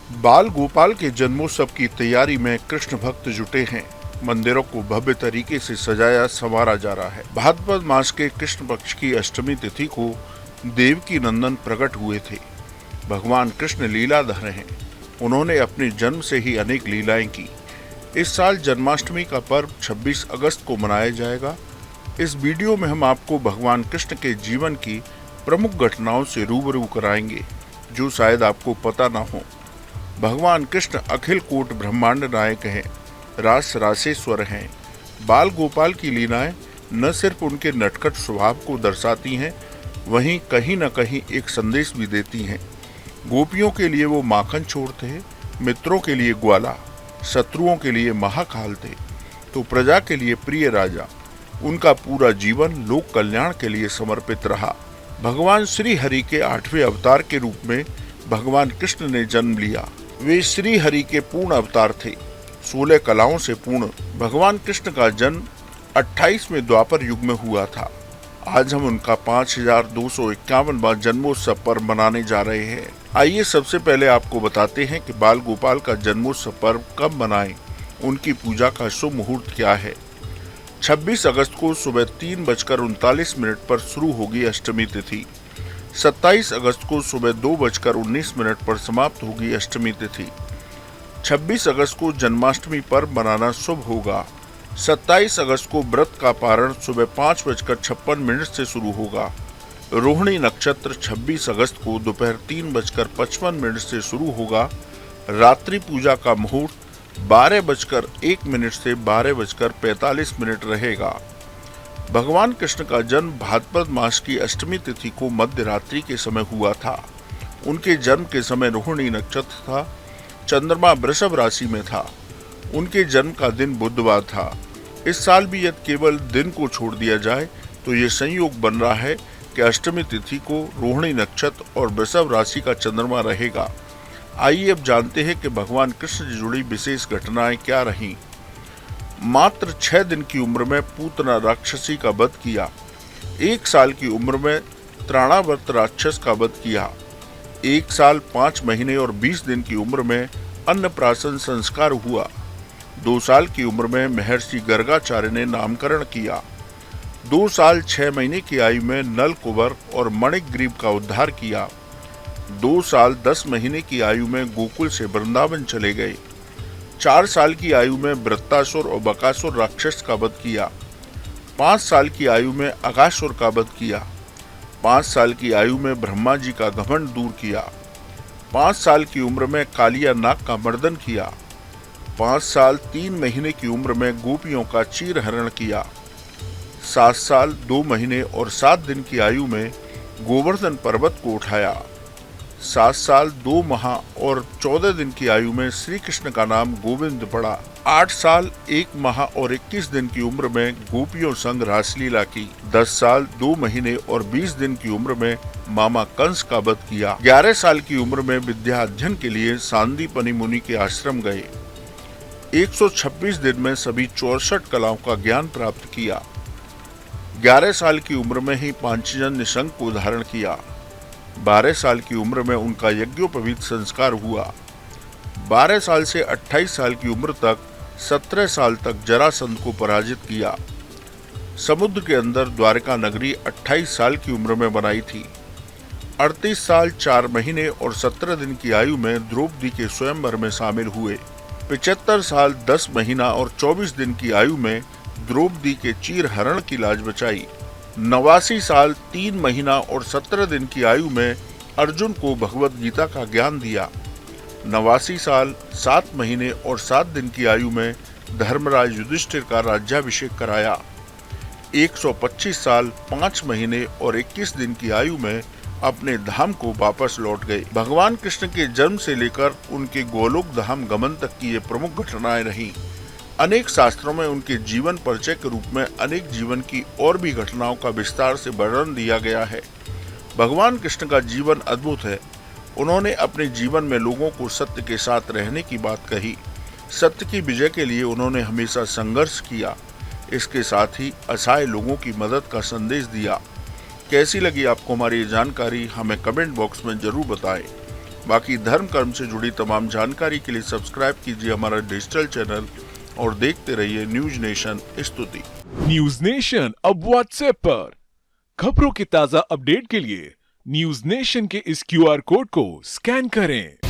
बाल गोपाल के जन्मोत्सव की तैयारी में कृष्ण भक्त जुटे हैं। मंदिरों को भव्य तरीके से सजाया संवारा जा रहा है। भाद्रपद मास के कृष्ण पक्ष की अष्टमी तिथि को देवकी नंदन प्रकट हुए थे। भगवान कृष्ण लीलाधर हैं। उन्होंने अपने जन्म से ही अनेक लीलाएं की। इस साल जन्माष्टमी का पर्व 26 अगस्त को मनाया जाएगा। इस वीडियो में हम आपको भगवान कृष्ण के जीवन की प्रमुख घटनाओं से रूबरू कराएंगे जो शायद आपको पता ना हो। भगवान कृष्ण अखिल कोट ब्रह्मांड नायक हैं, रास रासेश्वर हैं। बाल गोपाल की लीलाएं न सिर्फ उनके नटखट स्वभाव को दर्शाती हैं, वहीं कहीं न कहीं एक संदेश भी देती हैं। गोपियों के लिए वो माखन छोड़ते हैं, मित्रों के लिए ग्वाला, शत्रुओं के लिए महाकाल थे, तो प्रजा के लिए प्रिय राजा। उनका पूरा जीवन लोक कल्याण के लिए समर्पित रहा। भगवान श्री हरि के 8वें अवतार के रूप में भगवान कृष्ण ने जन्म लिया। वे श्री हरि के पूर्ण अवतार थे, 16 कलाओं से पूर्ण। भगवान कृष्ण का जन्म 28वें द्वापर युग में हुआ था। आज हम उनका 5251वां जन्मोत्सव पर्व मनाने जा रहे हैं। आइए सबसे पहले आपको बताते हैं कि बाल गोपाल का जन्मोत्सव पर्व कब मनाएं, उनकी पूजा का शुभ मुहूर्त क्या है। 26 अगस्त को सुबह 3:39 पर शुरू होगी अष्टमी तिथि। 27 अगस्त को सुबह 2:19 पर समाप्त होगी अष्टमी तिथि। 26 अगस्त को जन्माष्टमी पर्व मनाना शुभ होगा। 27 अगस्त को व्रत का पारण सुबह 5:56 से शुरू होगा। रोहिणी नक्षत्र 26 अगस्त को दोपहर 3:55 से शुरू होगा। रात्रि पूजा का मुहूर्त 12:01 से 12:45 रहेगा। भगवान कृष्ण का जन्म भाद्रपद मास की अष्टमी तिथि को मध्य रात्रि के समय हुआ था। उनके जन्म के समय रोहिणी नक्षत्र था। चंद्रमा वृषभ राशि में था। उनके जन्म का दिन बुधवार था। इस साल भी यदि केवल दिन को छोड़ दिया जाए तो ये संयोग बन रहा है कि अष्टमी तिथि को रोहिणी नक्षत्र और वृषभ राशि का चंद्रमा रहेगा। आइए अब जानते हैं कि भगवान कृष्ण से जुड़ी विशेष घटनाएं क्या रहीं। मात्र 6 दिन की उम्र में पूतना राक्षसी का वध किया। 1 साल की उम्र में त्राणावर्त राक्षस का वध किया। 1 साल 5 महीने और 20 दिन की उम्र में अन्नप्राशन संस्कार हुआ। 2 साल की उम्र में महर्षि गर्गाचार्य ने नामकरण किया। 2 साल 6 महीने की आयु में नल कुंवर और मणिग्रीव का उद्धार किया। 2 साल 10 महीने की आयु में गोकुल से वृंदावन चले गए। 4 साल की आयु में वृत्तासुर और बकासुर राक्षस का वध किया। 5 साल की आयु में अगासुर का वध किया। 5 साल की आयु में ब्रह्मा जी का घमंड दूर किया। 5 साल की उम्र में कालिया नाग का मर्दन किया। 5 साल 3 महीने की उम्र में गोपियों का चीर हरण किया। 7 साल 2 महीने और 7 दिन की आयु में गोवर्धन पर्वत को उठाया। 7 साल 2 माह और 14 दिन की आयु में श्री कृष्ण का नाम गोविंद पड़ा। 8 साल 1 माह और 21 दिन की उम्र में गोपियों संग रासलीला की। 10 साल 2 महीने और 20 दिन की उम्र में मामा कंस का वध किया। 11 साल की उम्र में विद्या अध्ययन के लिए सांदीपनि मुनि के आश्रम गए। 126 दिन में सभी 64 कलाओं का ज्ञान प्राप्त किया। 11 साल की उम्र में ही पांचजन्य शंख को धारण किया। 12 साल की उम्र में उनका यज्ञोपवीत संस्कार हुआ। 12 साल से 28 साल की उम्र तक 17 साल तक जरासंध को पराजित किया। समुद्र के अंदर द्वारका नगरी 28 साल की उम्र में बनाई थी। 38 साल 4 महीने और 17 दिन की आयु में द्रौपदी के स्वयंवर में शामिल हुए। 75 साल 10 महीना और 24 दिन की आयु में द्रौपदी के चीर हरण की लाज बचाई। 89 साल 3 महीना और 17 दिन की आयु में अर्जुन को भगवत गीता का ज्ञान दिया। 89 साल 7 महीने और 7 दिन की आयु में धर्मराज युधिष्ठिर का राज्याभिषेक कराया। 125 साल 5 महीने और 21 दिन की आयु में अपने धाम को वापस लौट गए। भगवान कृष्ण के जन्म से लेकर उनके गोलोक धाम गमन तक की ये प्रमुख घटनाएं रहीं। अनेक शास्त्रों में उनके जीवन परिचय के रूप में अनेक जीवन की और भी घटनाओं का विस्तार से वर्णन दिया गया है। भगवान कृष्ण का जीवन अद्भुत है। उन्होंने अपने जीवन में लोगों को सत्य के साथ रहने की बात कही। सत्य की विजय के लिए उन्होंने हमेशा संघर्ष किया। इसके साथ ही असहाय लोगों की मदद का संदेश दिया। कैसी लगी आपको हमारी ये जानकारी, हमें कमेंट बॉक्स में जरूर बताएं। बाकी धर्म कर्म से जुड़ी तमाम जानकारी के लिए सब्सक्राइब कीजिए हमारा डिजिटल चैनल और देखते रहिए न्यूज नेशन स्तुति। न्यूज नेशन अब व्हाट्सएप पर खबरों के ताजा अपडेट के लिए न्यूज नेशन के इस क्यूआर कोड को स्कैन करें।